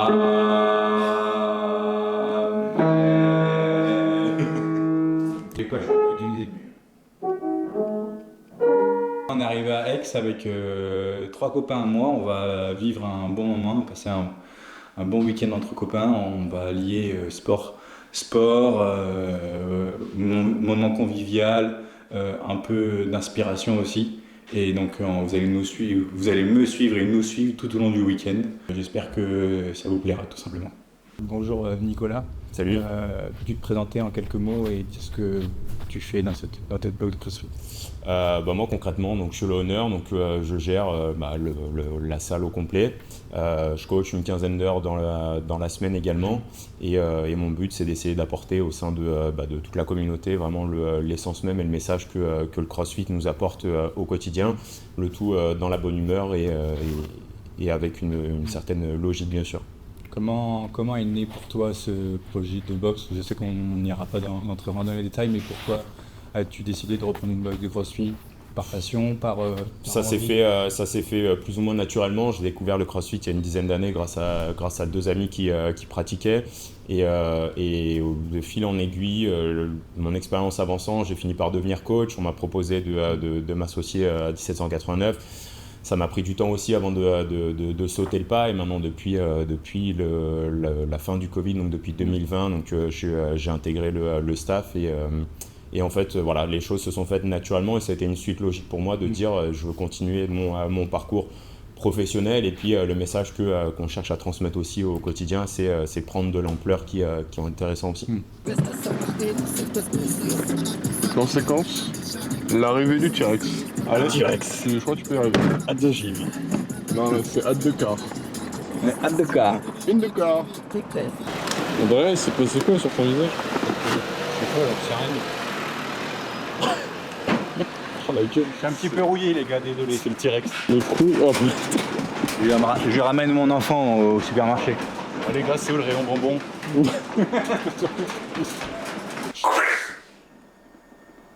C'est quoi, du début. On est arrivé à Aix avec 3 copains à moi. On va vivre un bon moment, passer un bon week-end entre copains. On va lier sport, moment convivial, un peu d'inspiration aussi. Et donc vous allez me suivre et nous suivre tout au long du week-end. J'espère que ça vous plaira tout simplement. Bonjour Nicolas. Salut. Peux-tu te présenter en quelques mots et dire ce que tu fais dans cette blog de CrossFit? Moi concrètement, donc, je suis l'owner, donc je gère la salle au complet. Je coach une quinzaine d'heures dans la semaine également. Et mon but, c'est d'essayer d'apporter au sein de toute la communauté vraiment l'essence même et le message que le CrossFit nous apporte au quotidien. Le tout dans la bonne humeur et avec une certaine logique bien sûr. Comment est né pour toi ce projet de boxe? Je sais qu'on n'ira pas rentrer dans les détails, mais pourquoi as-tu décidé de reprendre une boxe de CrossFit? Par passion, par ça s'est fait plus ou moins naturellement. J'ai découvert le CrossFit il y a une dizaine d'années grâce à 2 amis qui pratiquaient. Et de fil en aiguille, mon expérience avançant, j'ai fini par devenir coach. On m'a proposé de m'associer à 1789. Ça m'a pris du temps aussi avant de sauter le pas, et maintenant depuis la fin du Covid, donc depuis 2020, donc j'ai intégré le staff et en fait voilà, les choses se sont faites naturellement et ça a été une suite logique pour moi de dire je veux continuer mon parcours professionnel, et puis le message qu'on cherche à transmettre aussi au quotidien, c'est prendre de l'ampleur qui est intéressant aussi. Conséquence, l'arrivée du T-Rex. Allez, T-Rex. Je crois que tu peux y arriver. Hâte de gym. Non, c'est hâte de car. hâte de car. Une de car. André, c'est passé quoi sur ton visage? Oh la gueule. Je suis un petit peu rouillé les gars, désolé. C'est le T-Rex. Le coup, oh putain. Je ramène mon enfant au supermarché. Oh, les gars, c'est où le rayon bonbon?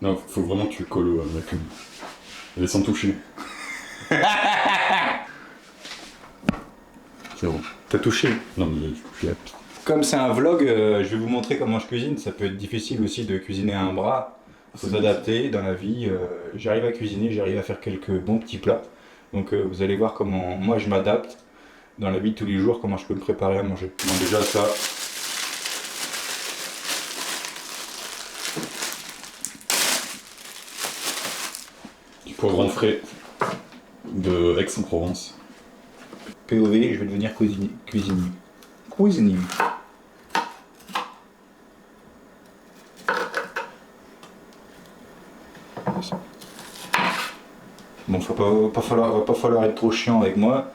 Non, faut vraiment que tu colles avec lui. Elle est sans toucher. C'est bon. T'as touché? Non, mais je suis Comme c'est un vlog, je vais vous montrer comment je cuisine. Ça peut être difficile aussi de cuisiner à un bras. Il faut s'adapter dans la vie. J'arrive à cuisiner, j'arrive à faire quelques bons petits plats. Donc vous allez voir comment moi je m'adapte dans la vie de tous les jours, comment je peux me préparer à manger. Bon, déjà ça. Du poivron frais de Aix-en-Provence. POV, je vais devenir cuisinier. Cuisinier. Bon, va pas falloir être trop chiant avec moi.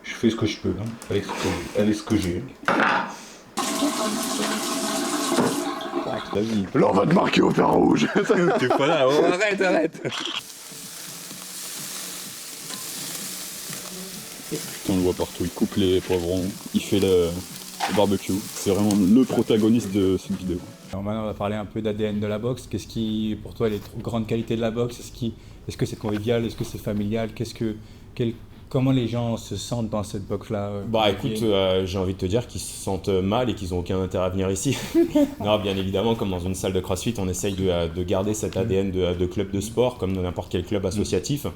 Je fais ce que je peux, hein, avec ce que j'ai. Vas-y. Là, on va te marquer au fer rouge. T'es pas là, oh, arrête. On le voit partout, il coupe les poivrons, il fait le barbecue. C'est vraiment le protagoniste de cette vidéo. Alors maintenant, on va parler un peu d'ADN de la boxe. Qu'est-ce qui, pour toi, les grandes qualités de la boxe? Est-ce que c'est convivial? Est-ce que c'est familial? Comment les gens se sentent dans cette boxe-là? Bah écoute, j'ai envie de te dire qu'ils se sentent mal et qu'ils n'ont aucun intérêt à venir ici. Non, bien évidemment, comme dans une salle de CrossFit, on essaye de garder cet ADN de club de sport, comme dans n'importe quel club associatif.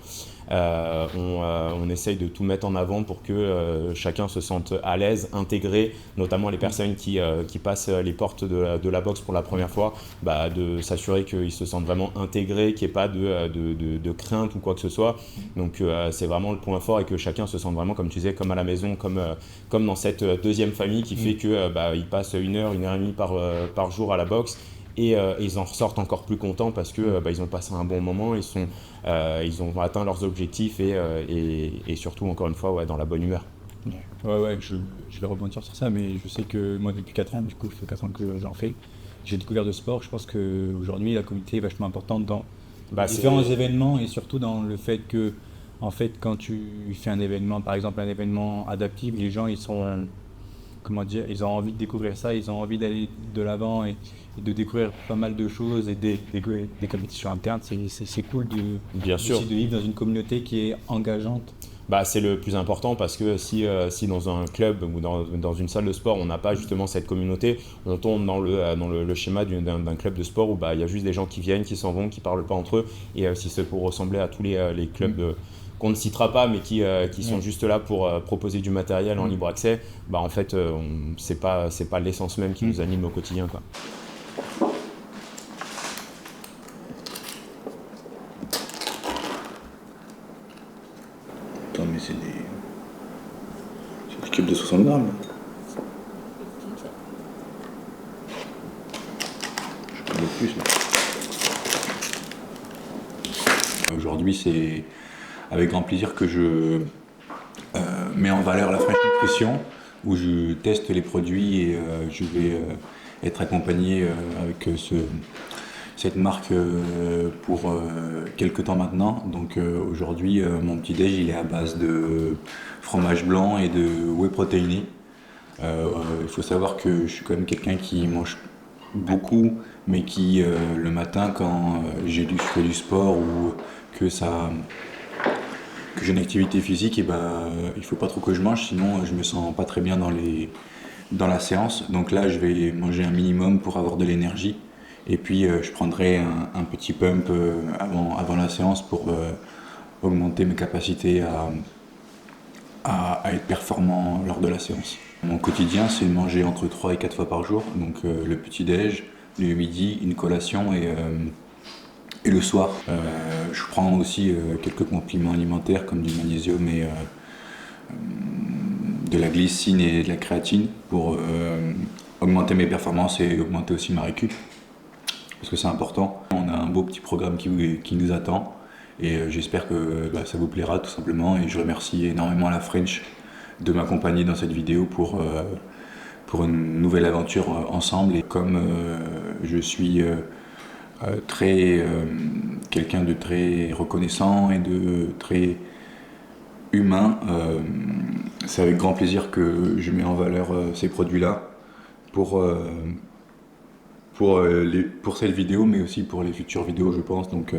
On essaye de tout mettre en avant pour que chacun se sente à l'aise, intégré, notamment les personnes qui passent les portes de la boxe pour la première fois, de s'assurer qu'ils se sentent vraiment intégrés, qu'il n'y ait pas de crainte ou quoi que ce soit. Donc c'est vraiment le point fort, et que chacun se sente vraiment, comme tu disais, comme à la maison, comme dans cette deuxième famille qui fait que ils passent 1 heure, 1 heure et demie par jour à la boxe. Et ils en ressortent encore plus contents parce que ils ont passé un bon moment, ils ont atteint leurs objectifs et surtout, encore une fois, dans la bonne humeur. Ouais, je vais rebondir sur ça, mais je sais que moi depuis 4 ans, du coup, ça fait 4 ans que j'en fais, j'ai découvert le sport. Je pense qu'aujourd'hui, la communauté est vachement importante dans différents événements, et surtout dans le fait que, en fait, quand tu fais un événement, par exemple un événement adaptif, les gens ils sont, ils ont envie de découvrir ça, ils ont envie d'aller de l'avant et de découvrir pas mal de choses et des compétitions internes. C'est cool Bien sûr. de vivre dans une communauté qui est engageante. Bah, c'est le plus important parce que si dans un club ou dans une salle de sport, on n'a pas justement cette communauté, on tombe dans le schéma d'un club de sport où bah, il y a juste des gens qui viennent, qui s'en vont, qui parlent pas entre eux. Et si c'est pour ressembler à tous les clubs qu'on ne citera pas, mais qui sont juste là pour proposer du matériel en libre accès, bah, en fait, c'est pas l'essence même qui nous anime au quotidien, quoi. Attends, mais c'est des cubes de 60 grammes. Je peux plus là. Aujourd'hui, c'est avec grand plaisir que je mets en valeur la French Nutrition, où je teste les produits et je vais être accompagné avec cette marque pour quelques temps maintenant. Donc aujourd'hui, mon petit déj il est à base de fromage blanc et de whey protéiné. Il faut savoir que je suis quand même quelqu'un qui mange beaucoup, mais qui le matin quand je fais du sport ou que j'ai une activité physique, et il faut pas trop que je mange, sinon je me sens pas très bien dans la séance. Donc là, je vais manger un minimum pour avoir de l'énergie. Et puis je prendrai un petit pump avant la séance pour augmenter mes capacités à être performant lors de la séance. Mon quotidien, c'est de manger entre 3 et 4 fois par jour. Donc le petit-déj, le midi, une collation et le soir. Je prends aussi quelques compléments alimentaires comme du magnésium et de la glycine et de la créatine pour augmenter mes performances et augmenter aussi ma récup. Parce que c'est important. On a un beau petit programme qui nous attend et j'espère que ça vous plaira tout simplement. Et je remercie énormément la French de m'accompagner dans cette vidéo pour une nouvelle aventure ensemble. Et comme je suis quelqu'un de très reconnaissant et de très humain, c'est avec grand plaisir que je mets en valeur ces produits-là pour cette vidéo, mais aussi pour les futures vidéos, je pense. Donc,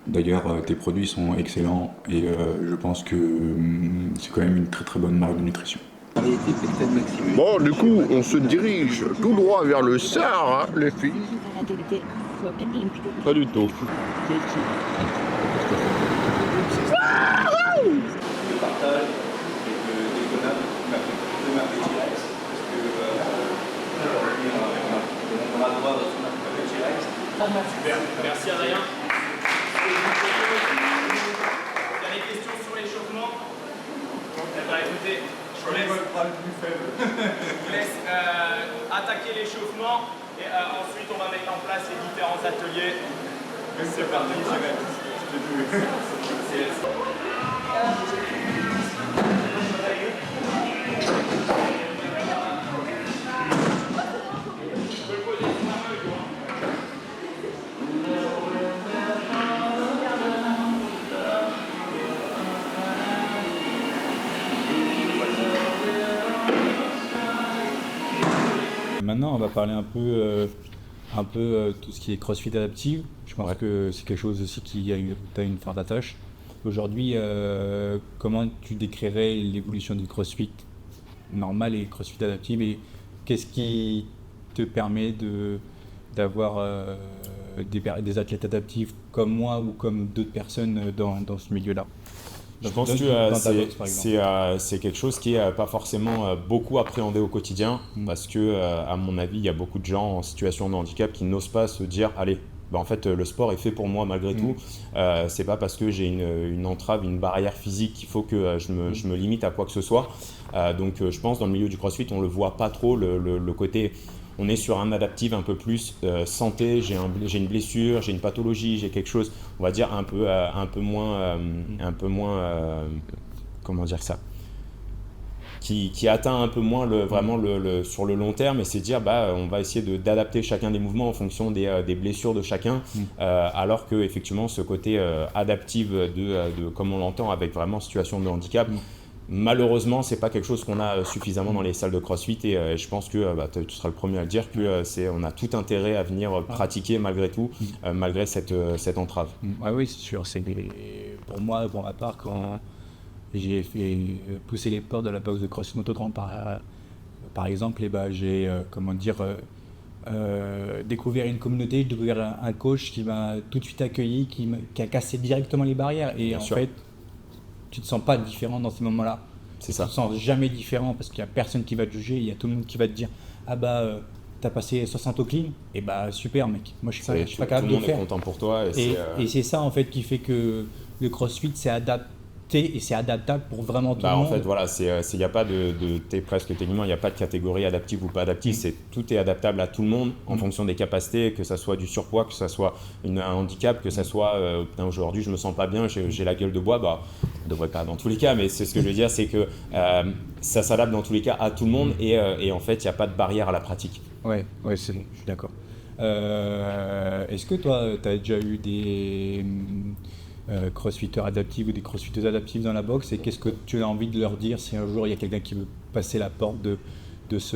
d'ailleurs, tes produits sont excellents et je pense que c'est quand même une très très bonne marque de nutrition. Bon, du coup, on se dirige tout droit vers le Sahara, les filles. Pas du tout. Super, merci Adrien. Il y a des questions sur l'échauffement? Écoutez, je vous laisse attaquer l'échauffement et ensuite on va mettre en place les différents ateliers. C'est parti, Maintenant, on va parler un peu tout ce qui est CrossFit adaptive. Je pense que c'est quelque chose aussi qui a une forte attache. Aujourd'hui, comment tu décrirais l'évolution du CrossFit normal et CrossFit adaptive, et qu'est-ce qui te permet d'avoir des athlètes adaptifs comme moi ou comme d'autres personnes dans ce milieu-là? Je pense que c'est quelque chose qui n'est pas forcément beaucoup appréhendé au quotidien parce que, à mon avis, il y a beaucoup de gens en situation de handicap qui n'osent pas se dire « Allez, en fait, le sport est fait pour moi malgré tout. C'est pas parce que j'ai une entrave, une barrière physique qu'il faut que je me limite à quoi que ce soit. » Donc, je pense dans le milieu du CrossFit, on ne le voit pas trop, le côté… On est sur un adaptif un peu plus santé, j'ai une blessure, j'ai une pathologie, j'ai quelque chose, on va dire un peu moins, comment dire ça, qui atteint un peu moins vraiment sur le long terme, et c'est dire on va essayer d'adapter chacun des mouvements en fonction des blessures de chacun, alors que effectivement ce côté adaptif comme on l'entend avec vraiment situation de handicap, malheureusement, c'est pas quelque chose qu'on a suffisamment dans les salles de CrossFit, et je pense que tu seras le premier à le dire que on a tout intérêt à venir pratiquer malgré tout, malgré cette entrave. Oui, c'est sûr. Pour moi, pour ma part, j'ai fait pousser les portes de la boxe de CrossFit Motodrome par exemple, et j'ai découvert une communauté, j'ai découvert un coach qui m'a tout de suite accueilli, qui a cassé directement les barrières. Et Bien en sûr. fait, tu te sens pas différent dans ces moments-là. C'est Tu ça. te sens jamais différent parce qu'il y a personne qui va te juger, il y a tout le monde qui va te dire ah t'as passé 60 au clean, et super mec, moi je suis pas Tout le capable de le monde est faire. content pour toi. Et c'est ça en fait qui fait que le CrossFit s'est adapté et c'est adaptable pour vraiment tout le En monde. fait, voilà, il n'y a pas presque techniquement, il n'y a pas de catégorie adaptive ou pas adaptive. Tout est adaptable à tout le monde en fonction des capacités, que ça soit du surpoids, que ça soit un handicap, que ça soit aujourd'hui je me sens pas bien, j'ai la gueule de bois, on devrait pas dans tous les cas, mais c'est ce que je veux dire, c'est que ça s'adapte dans tous les cas à tout le monde et en fait, il n'y a pas de barrière à la pratique. Ouais, c'est bon, je suis d'accord. Est-ce que toi, tu as déjà eu des crossfitters adaptifs ou des crossfitteuses adaptives dans la boxe, et qu'est-ce que tu as envie de leur dire si un jour il y a quelqu'un qui veut passer la porte de cette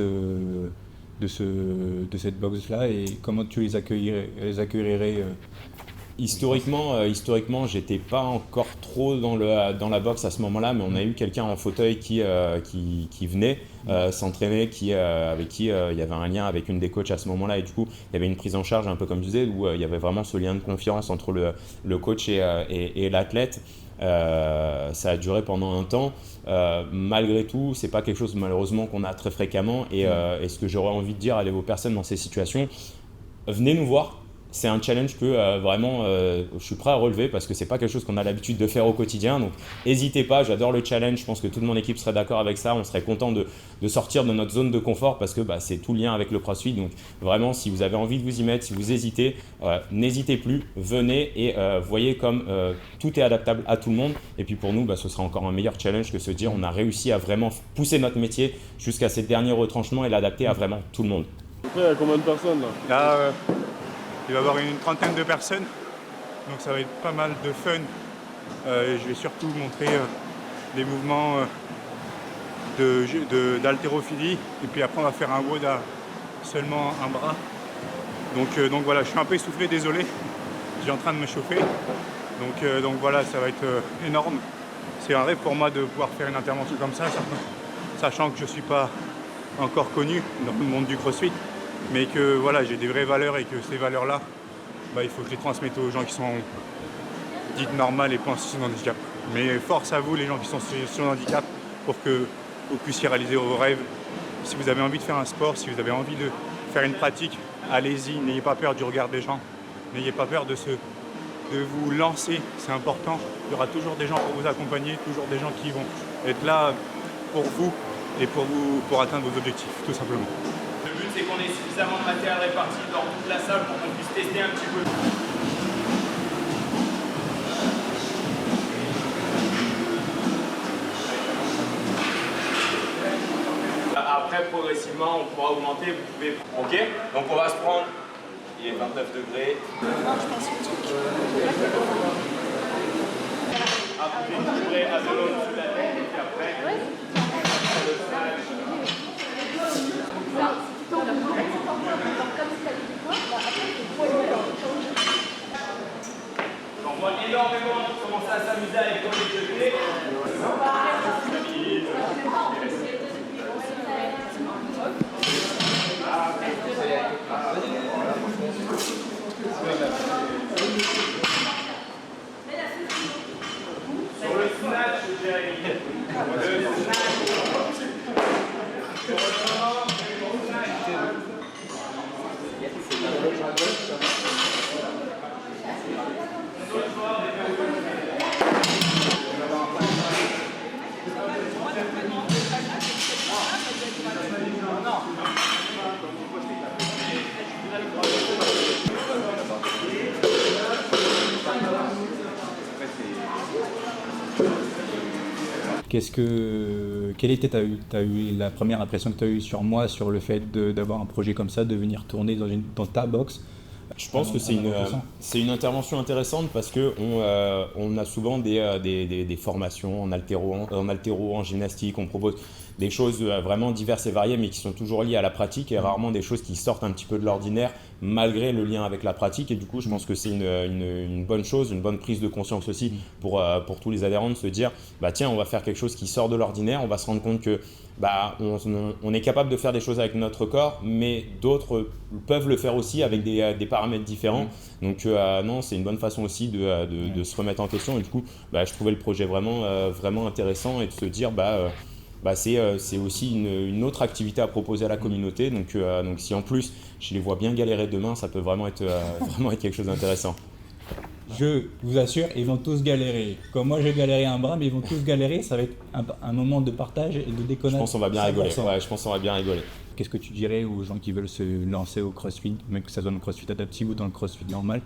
boxe-là, et comment tu les accueillerais Historiquement, j'étais pas encore trop dans la boxe à ce moment-là, mais on a eu quelqu'un en fauteuil qui venait s'entraîner, avec qui il y avait un lien avec une des coachs à ce moment-là, et du coup il y avait une prise en charge un peu comme je disais, où il y avait vraiment ce lien de confiance entre le coach et l'athlète. Ça a duré pendant un temps. Malgré tout, c'est pas quelque chose malheureusement qu'on a très fréquemment, et ce que j'aurais envie de dire à vos personnes dans ces situations, venez nous voir. C'est un challenge que vraiment je suis prêt à relever parce que c'est pas quelque chose qu'on a l'habitude de faire au quotidien. Donc n'hésitez pas, j'adore le challenge, je pense que toute mon équipe serait d'accord avec ça. On serait content de sortir de notre zone de confort parce que c'est tout le lien avec le CrossFit. Donc vraiment, si vous avez envie de vous y mettre, si vous hésitez, n'hésitez plus, venez et voyez comme tout est adaptable à tout le monde. Et puis pour nous, ce sera encore un meilleur challenge que se dire on a réussi à vraiment pousser notre métier jusqu'à ces derniers retranchements et l'adapter à vraiment tout le monde. Après, il y a combien de personnes là? Là, il va y avoir une trentaine de personnes, donc ça va être pas mal de fun. Je vais surtout montrer des mouvements d'haltérophilie, et puis après on va faire un WOD à seulement un bras. Donc voilà, je suis un peu essoufflé, désolé, j'ai en train de me chauffer. Donc voilà, ça va être énorme. C'est un rêve pour moi de pouvoir faire une intervention comme ça, sachant que je ne suis pas encore connu dans le monde du CrossFit. Mais que voilà, j'ai des vraies valeurs, et que ces valeurs-là, il faut que je les transmette aux gens qui sont dites normales et pas en situation de handicap. Mais force à vous, les gens qui sont en situation de handicap, pour que vous puissiez réaliser vos rêves. Si vous avez envie de faire un sport, si vous avez envie de faire une pratique, allez-y, n'ayez pas peur du regard des gens, n'ayez pas peur de vous lancer, c'est important. Il y aura toujours des gens pour vous accompagner, toujours des gens qui vont être là pour vous et pour atteindre vos objectifs, tout simplement. Le but, c'est qu'on ait suffisamment de matériel réparti dans toute la salle pour qu'on puisse tester un petit peu. Après, progressivement, on pourra augmenter. Vous pouvez. Ok. Donc, on va se prendre. Il est 29 degrés. Ah, vous équilibrez à de l'eau au-dessus de la tête, et puis après. On voit énormément commencer à s'amuser avec les jetés. Sur le snatch, Jérémy. Le snatch. Quelle était t'as eu la première impression que tu as eue sur moi, sur le fait d'avoir un projet comme ça, de venir tourner dans ta box? Je pense que c'est une intervention intéressante parce qu'on a souvent des formations en haltéro, en gymnastique, on propose des choses vraiment diverses et variées, mais qui sont toujours liées à la pratique et rarement des choses qui sortent un petit peu de l'ordinaire malgré le lien avec la pratique. Et du coup, je pense que c'est une bonne chose, une bonne prise de conscience aussi pour tous les adhérents de se dire, bah tiens, on va faire quelque chose qui sort de l'ordinaire, on va se rendre compte que on est capable de faire des choses avec notre corps, mais d'autres peuvent le faire aussi avec des paramètres différents. Donc non, c'est une bonne façon aussi de se remettre en question. Et du coup, je trouvais le projet vraiment intéressant et de se dire, c'est aussi une autre activité à proposer à la communauté. Donc si en plus je les vois bien galérer demain, ça peut vraiment être quelque chose d'intéressant. Je vous assure, ils vont tous galérer. Comme moi j'ai galéré un bras, mais ils vont tous galérer. Ça va être un moment de partage et de déconnade. Je pense qu'on va bien rigoler. Ouais, je pense qu'on va bien rigoler. Qu'est-ce que tu dirais aux gens qui veulent se lancer au CrossFit, même que ça soit dans le CrossFit adaptif ou dans le CrossFit normal,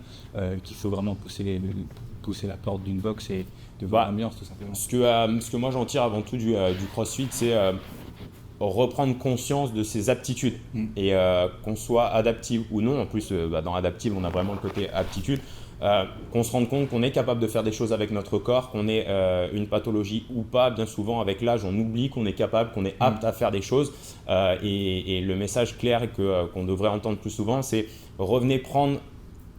qu'il faut vraiment pousser la porte d'une box et de voir l'ambiance tout simplement. Ce que moi j'en tire avant tout du CrossFit, c'est reprendre conscience de ses aptitudes et qu'on soit adaptif ou non. En plus, dans adaptive, on a vraiment le côté aptitude. Qu'on se rende compte qu'on est capable de faire des choses avec notre corps, qu'on ait une pathologie ou pas. Bien souvent, avec l'âge, on oublie qu'on est capable, qu'on est apte à faire des choses. Et le message clair qu'on devrait entendre plus souvent, c'est revenez prendre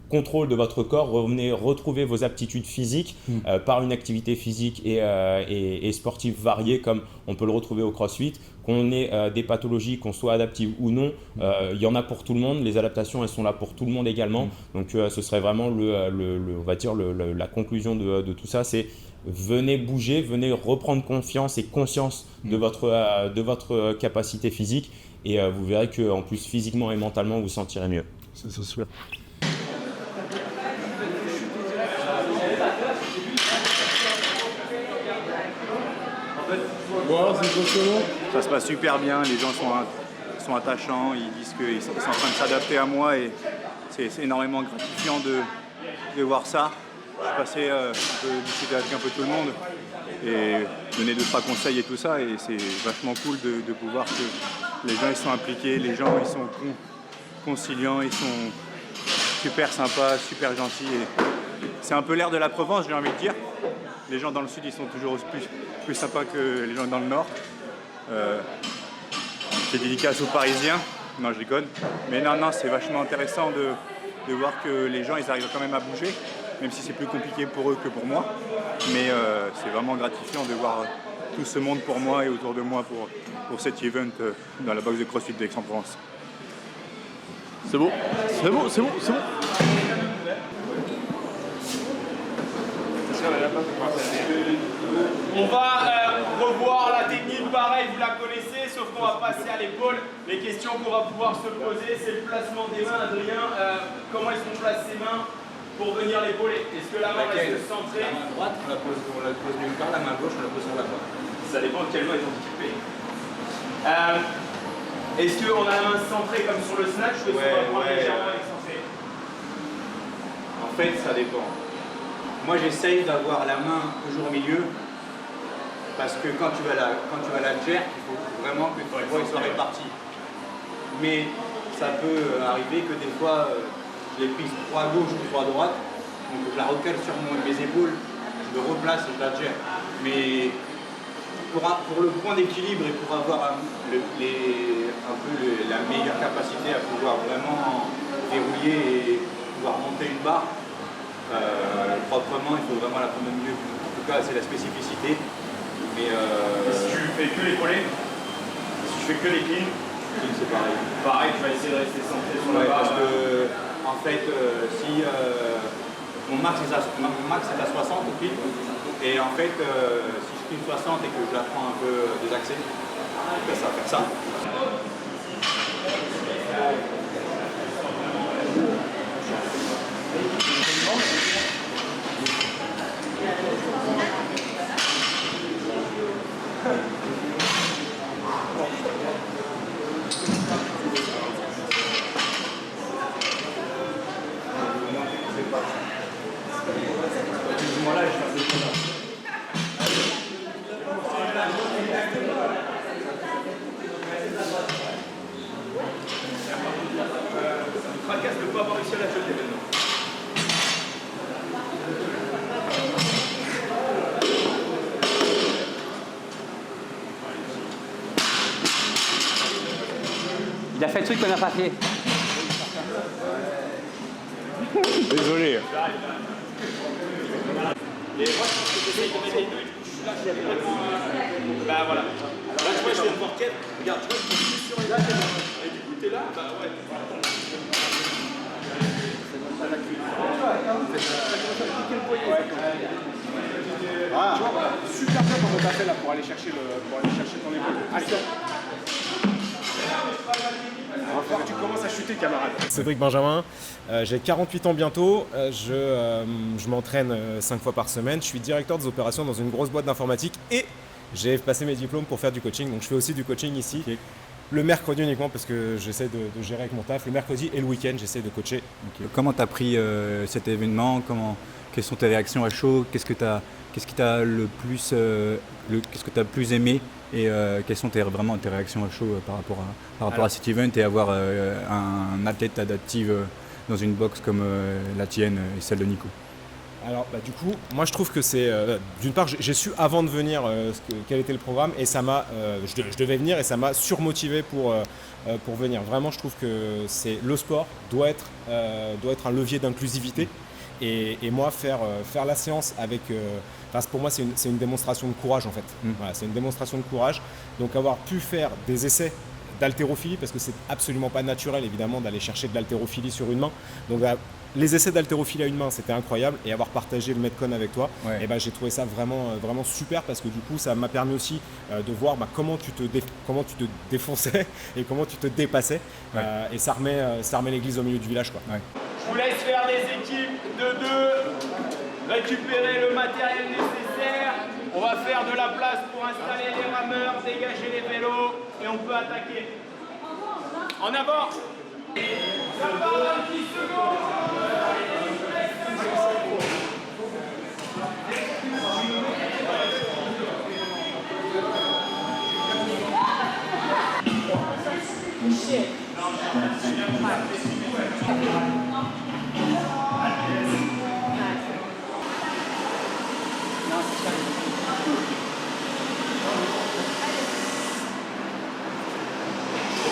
contrôle de votre corps, revenez retrouver vos aptitudes physiques par une activité physique et sportive variée comme on peut le retrouver au CrossFit. Qu'on ait des pathologies, qu'on soit adaptive ou non, il y en a pour tout le monde. Les adaptations, elles sont là pour tout le monde également. Donc ce serait vraiment on va dire la conclusion de tout ça, c'est venez bouger, venez reprendre confiance et conscience de votre capacité physique et vous verrez qu'en plus physiquement et mentalement vous vous sentirez mieux. C'est sûr. Ça se passe super bien, les gens sont attachants, ils disent qu'ils sont en train de s'adapter à moi et c'est énormément gratifiant de voir ça. Je suis passé un peu discuter avec un peu tout le monde et donner 2-3 conseils et tout ça, et c'est vachement cool de pouvoir que les gens ils sont impliqués, les gens ils sont conciliants, ils sont super sympas, super gentils. Et c'est un peu l'air de la Provence, j'ai envie de dire. Les gens dans le sud ils sont toujours plus sympas que les gens dans le nord. C'est dédicace aux Parisiens, non je déconne. Mais non, c'est vachement intéressant de voir que les gens ils arrivent quand même à bouger, même si c'est plus compliqué pour eux que pour moi. Mais c'est vraiment gratifiant de voir tout ce monde pour moi et autour de moi pour cet event dans la box de CrossFit d'Aix-en-Provence. C'est bon. On va revoir la technique, pareil, vous la connaissez, sauf qu'on va passer à l'épaule. Les questions qu'on va pouvoir se poser, c'est le placement des mains. Adrien, comment est-ce qu'on place ses mains pour venir l'épauler? Est-ce que la main reste centrée? La main droite, on la pose nulle part, la main gauche, on la pose sur la droite. Ça dépend de quelle main ils ont équipé. Est-ce qu'on a la main centrée comme sur le snatch ou est-ce qu'on va prendre légèrement excentrée? En fait, ça dépend. Moi, j'essaye d'avoir la main toujours au milieu parce que quand tu vas la jerk, il faut vraiment que ton poids soit réparti. Mais ça peut arriver que des fois, je l'ai prise trop à gauche ou trop à droite, donc je la recale sur mes épaules, je le replace et je la jerk. Mais pour le point d'équilibre et pour avoir la meilleure capacité à pouvoir vraiment verrouiller et pouvoir monter une barre, proprement, il faut vraiment la prendre au milieu. En tout cas, c'est la spécificité. Mais si tu fais que l'épaulé, si tu fais que les cleans, c'est pareil. Pareil, tu vas essayer de rester centré sur la barre. Parce que, en fait, si mon max est à 60 au clean, et en fait, si je clean 60 et que je la prends un peu désaxée, ben ça va faire ça. Fracasse de ne pas avoir réussi à la jeter maintenant. Il a fait le truc qu'on n'a pas fait. Désolé. Et moi, je pense que j'essaye de mettre les deux, du coup, je suis là, je suis vraiment... Bah voilà. Alors là, tu vois, je viens de voir Kev. Regarde, tu vois, je suis sur les là, et du coup, t'es là, bah ouais. Ah, tu vois, super bien comment t'as fait là pour aller chercher ton épaule. Allez. Tu commences à chuter, camarade. Cédric Benjamin, j'ai 48 ans bientôt, je m'entraîne 5 fois par semaine, je suis directeur des opérations dans une grosse boîte d'informatique et j'ai passé mes diplômes pour faire du coaching, donc je fais aussi du coaching ici. Okay. Le mercredi uniquement parce que j'essaie de gérer avec mon taf, le mercredi et le week-end j'essaie de coacher. Okay. Comment tu as pris cet événement? Quelles sont tes réactions à chaud? Qu'est-ce que tu as le plus, qu'est-ce que tu as plus aimé et quelles sont vraiment tes réactions à chaud par rapport à cet event et avoir un athlète adaptif dans une box comme la tienne et celle de Nico? Alors du coup, moi je trouve que c'est, d'une part j'ai su avant de venir quel était le programme et ça m'a, je devais venir et ça m'a surmotivé pour venir. Vraiment je trouve que le sport doit être un levier d'inclusivité. Et moi, faire la séance avec... pour moi, c'est une démonstration de courage, en fait. Voilà, c'est une démonstration de courage. Donc, avoir pu faire des essais d'haltérophilie, parce que c'est absolument pas naturel, évidemment, d'aller chercher de l'haltérophilie sur une main. Donc, les essais d'haltérophilie à une main, c'était incroyable. Et avoir partagé le Metcon avec toi, ouais. J'ai trouvé ça vraiment, vraiment super, parce que du coup, ça m'a permis aussi de voir comment tu te défonçais et comment tu te dépassais. Ouais. Et ça remet l'église au milieu du village, quoi. Ouais. Je vous laisse faire des équipes de 2, récupérer le matériel nécessaire. On va faire de la place pour installer les rameurs, dégager les vélos et on peut attaquer. En avant. Ça part dans 10 secondes.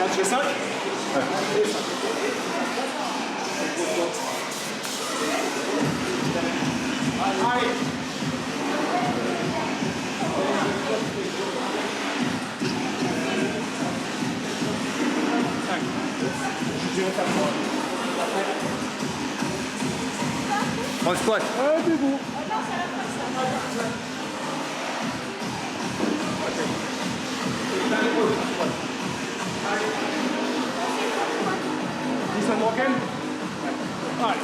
Je fais 5 Allez. Prends le squat. Ouais, debout. This unbroken? Allez.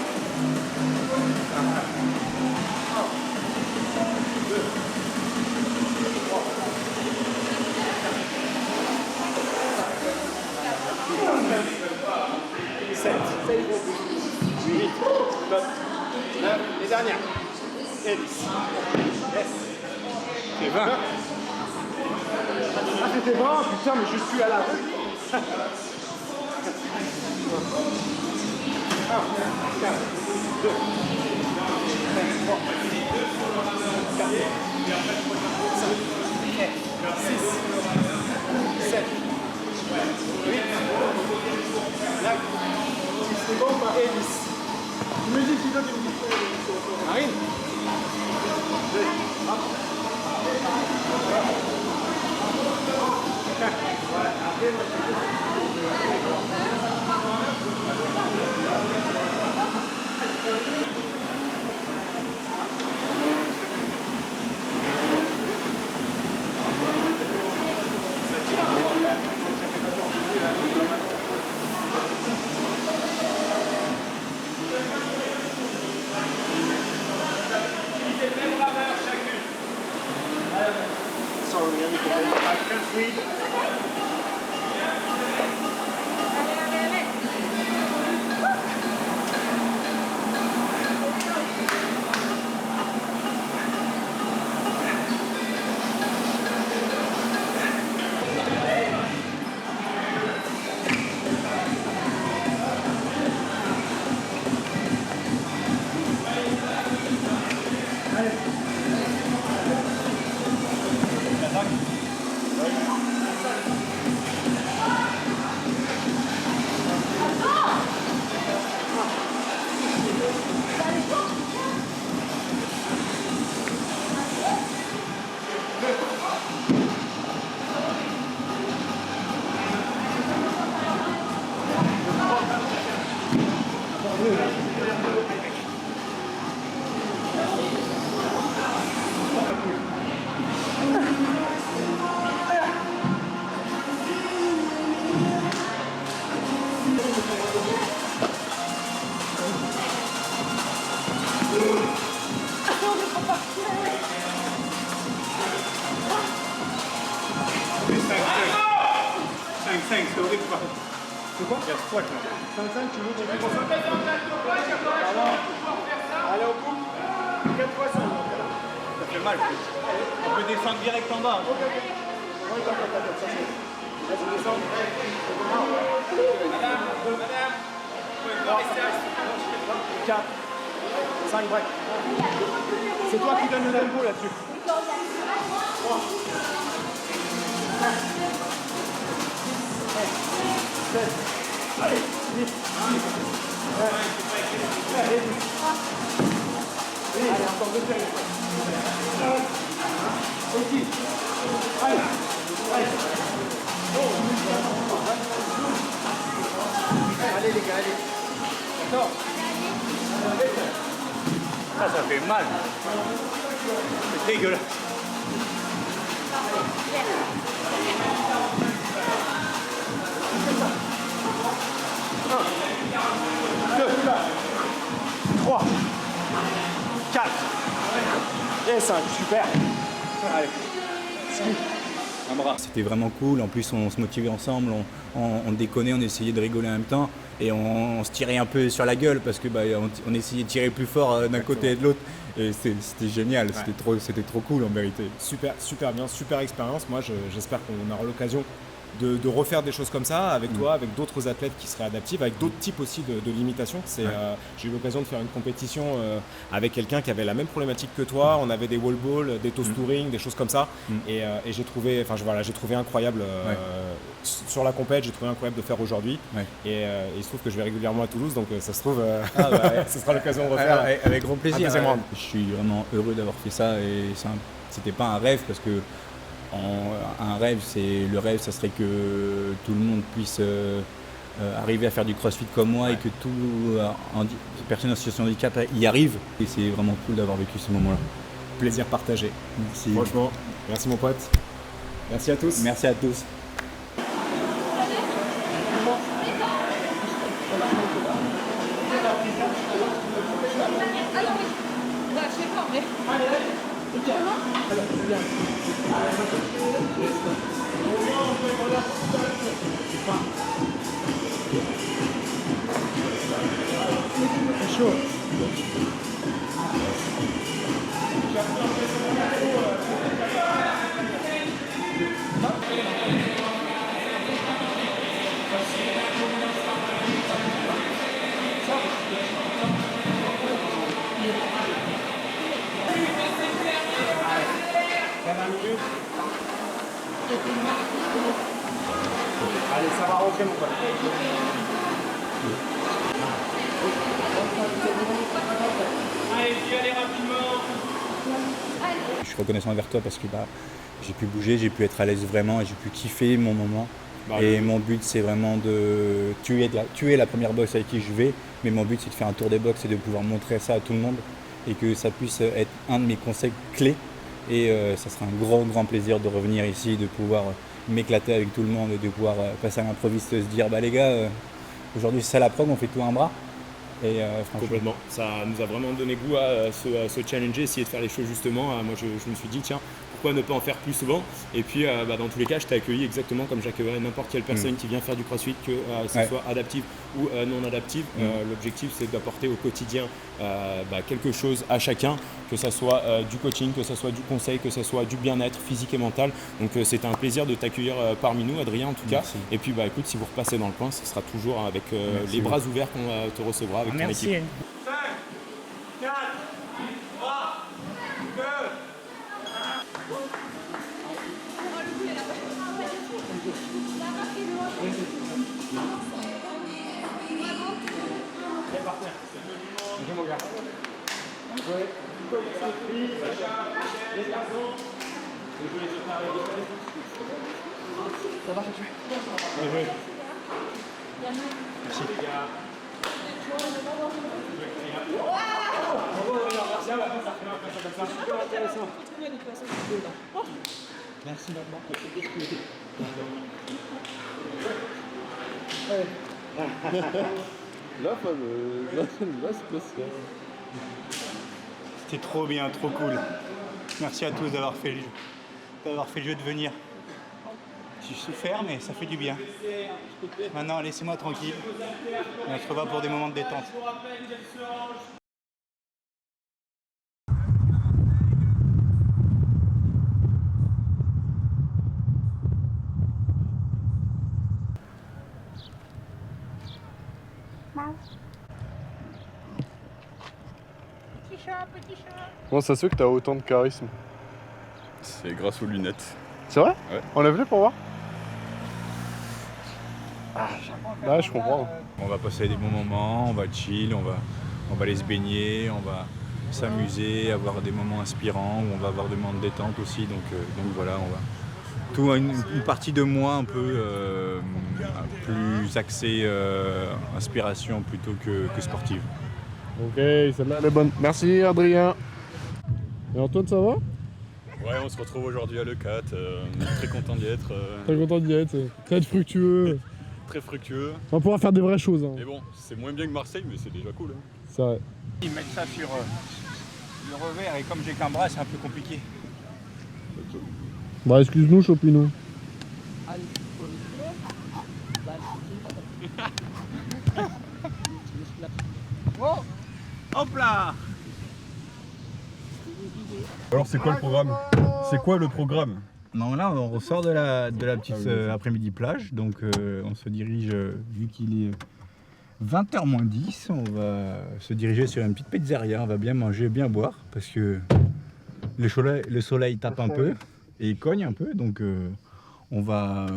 7, 8, top, 9, les dernières. Et 10. Yes. C'est 20. Ah, c'était 20, putain, mais je suis à la rue. 1, 4, 2, 3, 4, 5, 6, 7, 8, 9, 10 secondes et 10. Tu me dis si toi tu me dis. Marine. 2, hop. Sorry, I can't read. C'est horrible. C'est quoi? Il y a 3 là. 5-5, tu veux, tu veux. Allez, au bout. 4 fois 5. Ça fait mal. On peut descendre direct en bas. Ok. Oui, t'inquiète, ça c'est. Vas-y, descends. Madame, vous pouvez pas rester assis. 4. 5 breaks. C'est toi qui donnes le tempo là-dessus. 3. 7. Allez, 8. Allez, 10. Allez, encore 2 séries. Et 10. Allez. Allez les gars, allez. D'accord. Ça fait mal. C'est dégueulasse. Un, 2, 3, 4 et 5. Super. Allez. Ski. Un bras. C'était vraiment cool, en plus on se motivait ensemble, on déconnait, on essayait de rigoler en même temps et on se tirait un peu sur la gueule parce que on essayait de tirer plus fort d'un côté et de l'autre et c'était génial, c'était trop cool en vérité. Super bien, super expérience. Moi j'espère qu'on aura l'occasion de refaire des choses comme ça avec toi, avec d'autres athlètes qui seraient adaptifs, avec d'autres types aussi de limitations. J'ai eu l'occasion de faire une compétition avec quelqu'un qui avait la même problématique que toi. On avait des wall balls, des toes touring, des choses comme ça. Et j'ai trouvé incroyable sur la compète, j'ai trouvé incroyable de faire aujourd'hui. Et il se trouve que je vais régulièrement à Toulouse, donc ça se trouve, ce sera l'occasion de refaire. Avec grand plaisir. Round. Je suis vraiment heureux d'avoir fait ça et c'était pas un rêve parce que un rêve, le rêve, ça serait que tout le monde puisse arriver à faire du crossfit comme moi et que personne en situation de handicap y arrive. Et c'est vraiment cool d'avoir vécu ce moment-là. Plaisir partagé. Merci. Franchement, merci mon pote. Merci à tous. Merci à tous. C'est chaud. Allez, ça va rentrer mon pote. Allez, y allez rapidement. Je suis reconnaissant envers toi parce que j'ai pu bouger, j'ai pu être à l'aise vraiment et j'ai pu kiffer mon moment. Et mon but c'est vraiment de tuer la première boxe avec qui je vais, mais mon but c'est de faire un tour des boxes et de pouvoir montrer ça à tout le monde et que ça puisse être un de mes conseils clés. Et ça sera un grand plaisir de revenir ici, de pouvoir m'éclater avec tout le monde et de pouvoir passer à l'improviste, se dire les gars, aujourd'hui c'est ça la prog, on fait tout un bras. Et complètement, ça nous a vraiment donné goût à se challenger, essayer de faire les choses justement. Moi je me suis dit tiens, pourquoi ne pas en faire plus souvent? Et puis dans tous les cas je t'ai accueilli exactement comme j'accueillerais n'importe quelle personne qui vient faire du crossfit, que ce soit adaptive ou non adaptive. L'objectif c'est d'apporter au quotidien quelque chose à chacun, que ce soit du coaching, que ce soit du conseil, que ce soit du bien-être physique et mental. Donc c'était un plaisir de t'accueillir parmi nous, Adrien en tout cas. Et puis écoute, si vous repassez dans le coin, ce sera toujours avec les bras ouverts qu'on te recevra avec ton équipe. 5, 4, 3, 2. Ok mon gars. Ouais. Les garçons. Ça va, tu fais? Oui. Merci. Les gars. super intéressant. Merci maman. Là, c'était trop bien, trop cool. Merci à tous d'avoir fait le jeu de venir. J'ai souffert, mais ça fait du bien. Maintenant, laissez-moi tranquille. Et on se revoit pour des moments de détente. Petit chat, petit chat. Comment ça se fait que t'as autant de charisme? C'est grâce aux lunettes. C'est vrai? Ouais. Enlève-les pour voir. Ah, je comprends. On va passer des bons moments, on va chill, on va aller se baigner, on va s'amuser, avoir des moments inspirants, où on va avoir des moments de détente aussi. Donc voilà, on va tout une partie de moi un peu plus axée inspiration plutôt que sportive. Ok, celle-là elle est bonne. Merci Adrien. Et Antoine, ça va? Ouais, on se retrouve aujourd'hui à l'E4. On est très content d'y être. Très content d'y être. Ça va être fructueux. Très fructueux. On va pouvoir faire des vraies choses. Hein. Mais bon, c'est moins bien que Marseille, mais c'est déjà cool. Hein. C'est vrai. Ils mettent ça sur le revers et comme j'ai qu'un bras, c'est un peu compliqué. Bah excuse-nous, Chopinou. Oh, hop là. Alors c'est quoi le programme? C'est quoi le programme? Non, là on ressort de la petite après-midi plage, donc on se dirige, vu qu'il est 20h moins 10, on va se diriger sur une petite pizzeria, on va bien manger, bien boire, parce que le soleil tape un peu et il cogne un peu, donc on va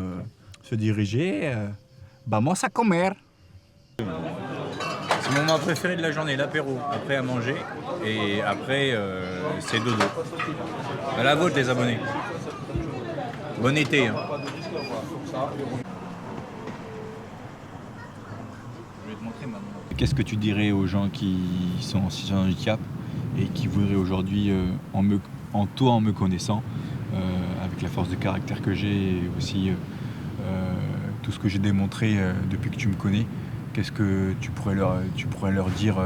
se diriger, vamos a comer. C'est mon moment préféré de la journée, l'apéro, après à manger, et après c'est dodo. À la vôtre les abonnés. Bon été. Hein. Je vais te montrer maintenant. Qu'est-ce que tu dirais aux gens qui sont en situation de handicap et qui voudraient aujourd'hui, en me connaissant, avec la force de caractère que j'ai et aussi tout ce que j'ai démontré depuis que tu me connais, qu'est-ce que tu pourrais leur dire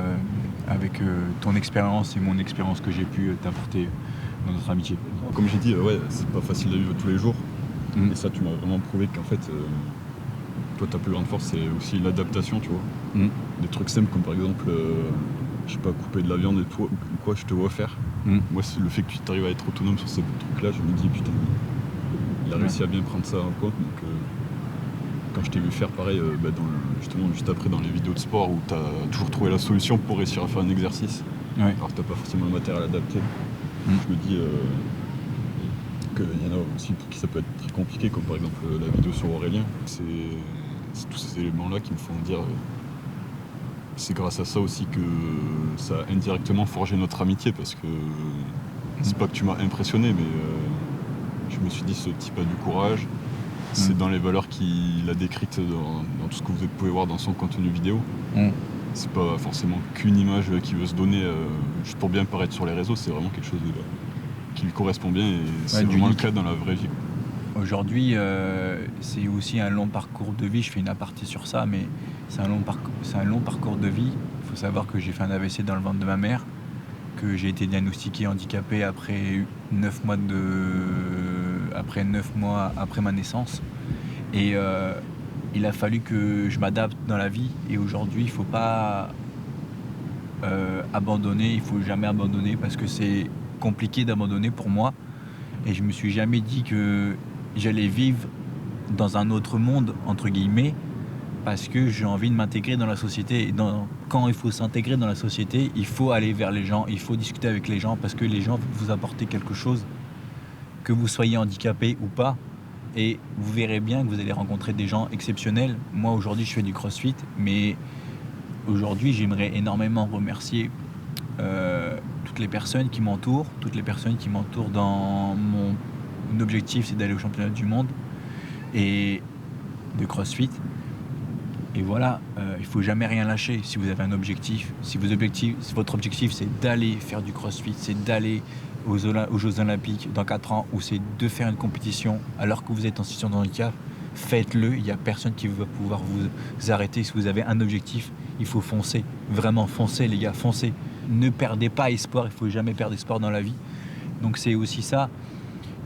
avec ton expérience et mon expérience que j'ai pu t'apporter dans notre amitié? Comme j'ai dit, ouais, c'est pas facile de vivre tous les jours. Et ça, tu m'as vraiment prouvé qu'en fait, toi, ta plus grande force, c'est aussi l'adaptation, tu vois. Des trucs simples comme par exemple, je sais pas, couper de la viande et tout, ou quoi, je te vois faire. Moi, c'est le fait que tu arrives à être autonome sur ces trucs-là, je me dis, putain, il a réussi à bien prendre ça en compte. Donc, quand je t'ai vu faire pareil, justement, juste après dans les vidéos de sport où tu as toujours trouvé la solution pour réussir à faire un exercice, alors que tu n'as pas forcément le matériel adapté. Je me dis qu'il y en a aussi pour qui ça peut être très compliqué, comme par exemple la vidéo sur Aurélien. C'est tous ces éléments-là qui me font dire c'est grâce à ça aussi que ça a indirectement forgé notre amitié, parce que c'est pas que tu m'as impressionné, mais je me suis dit ce type a du courage. C'est dans les valeurs qu'il a décrites dans tout ce que vous pouvez voir dans son contenu vidéo. C'est pas forcément qu'une image qu'il veut se donner juste pour bien paraître sur les réseaux, c'est vraiment quelque chose qui lui correspond bien et c'est vraiment le cas dans la vraie vie. Aujourd'hui, c'est aussi un long parcours de vie, je fais une aparté sur ça, mais c'est un long parcours de vie. Il faut savoir que j'ai fait un AVC dans le ventre de ma mère, que j'ai été diagnostiqué handicapé après 9 mois après ma naissance. Et il a fallu que je m'adapte dans la vie. Et aujourd'hui, il ne faut pas abandonner, il ne faut jamais abandonner parce que c'est compliqué d'abandonner pour moi. Et je ne me suis jamais dit que j'allais vivre dans un autre monde, entre guillemets, parce que j'ai envie de m'intégrer dans la société. Et quand il faut s'intégrer dans la société, il faut aller vers les gens, il faut discuter avec les gens, parce que les gens vont vous apporter quelque chose, que vous soyez handicapé ou pas. Et vous verrez bien que vous allez rencontrer des gens exceptionnels. Moi, aujourd'hui, je fais du crossfit, mais aujourd'hui, j'aimerais énormément remercier toutes les personnes qui m'entourent. Dans mon objectif, c'est d'aller au championnat du monde et de crossfit. Et voilà, il ne faut jamais rien lâcher si vous avez un objectif. Si votre objectif c'est d'aller faire du crossfit, c'est d'aller aux Jeux Olympiques dans 4 ans, ou c'est de faire une compétition alors que vous êtes en situation de handicap, faites-le. Il n'y a personne qui va pouvoir vous arrêter. Si vous avez un objectif, il faut foncer. Vraiment foncer les gars, foncez. Ne perdez pas espoir, il ne faut jamais perdre espoir dans la vie. Donc c'est aussi ça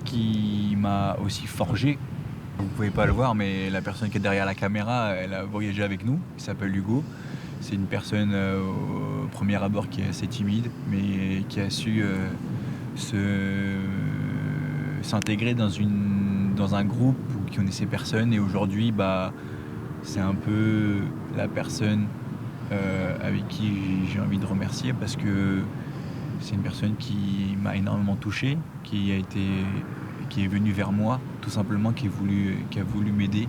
qui m'a aussi forgé. Vous ne pouvez pas le voir, mais la personne qui est derrière la caméra, elle a voyagé avec nous. Il s'appelle Hugo. C'est une personne au premier abord qui est assez timide, mais qui a su s'intégrer dans un groupe qui connaissait personne. Et aujourd'hui, c'est un peu la personne avec qui j'ai envie de remercier, parce que c'est une personne qui m'a énormément touché, qui est venu vers moi, tout simplement, qui a voulu m'aider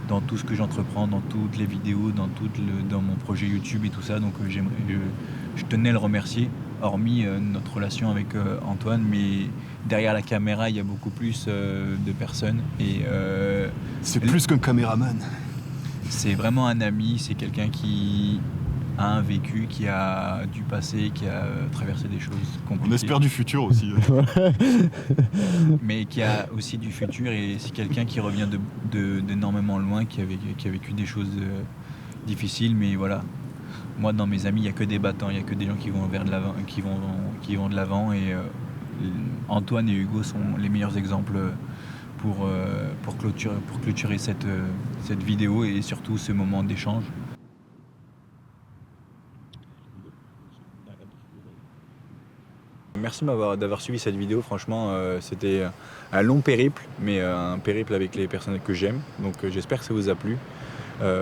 dans tout ce que j'entreprends, dans toutes les vidéos, dans mon projet YouTube et tout ça. Donc je tenais à le remercier, hormis notre relation avec Antoine, mais derrière la caméra, il y a beaucoup plus de personnes. C'est plus qu'un caméraman. C'est vraiment un ami, c'est quelqu'un qui a un vécu, qui a du passé, qui a traversé des choses compliquées. On espère du futur aussi. Mais qui a aussi du futur, et c'est quelqu'un qui revient d'énormément loin, qui a vécu des choses difficiles. Mais voilà, moi dans mes amis, il n'y a que des battants, il n'y a que des gens qui vont vers de l'avant, qui vont de l'avant, et Antoine et Hugo sont les meilleurs exemples pour clôturer cette vidéo et surtout ce moment d'échange. Merci d'avoir suivi cette vidéo. Franchement, c'était un long périple, mais un périple avec les personnes que j'aime. Donc j'espère que ça vous a plu.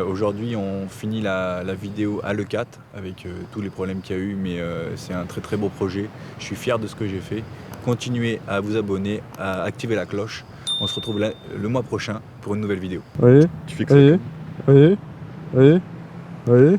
Aujourd'hui, on finit la vidéo à l'E4 avec tous les problèmes qu'il y a eu, mais c'est un très très beau projet. Je suis fier de ce que j'ai fait. Continuez à vous abonner, à activer la cloche. On se retrouve le mois prochain pour une nouvelle vidéo. Oui, Tu fais que ça. oui.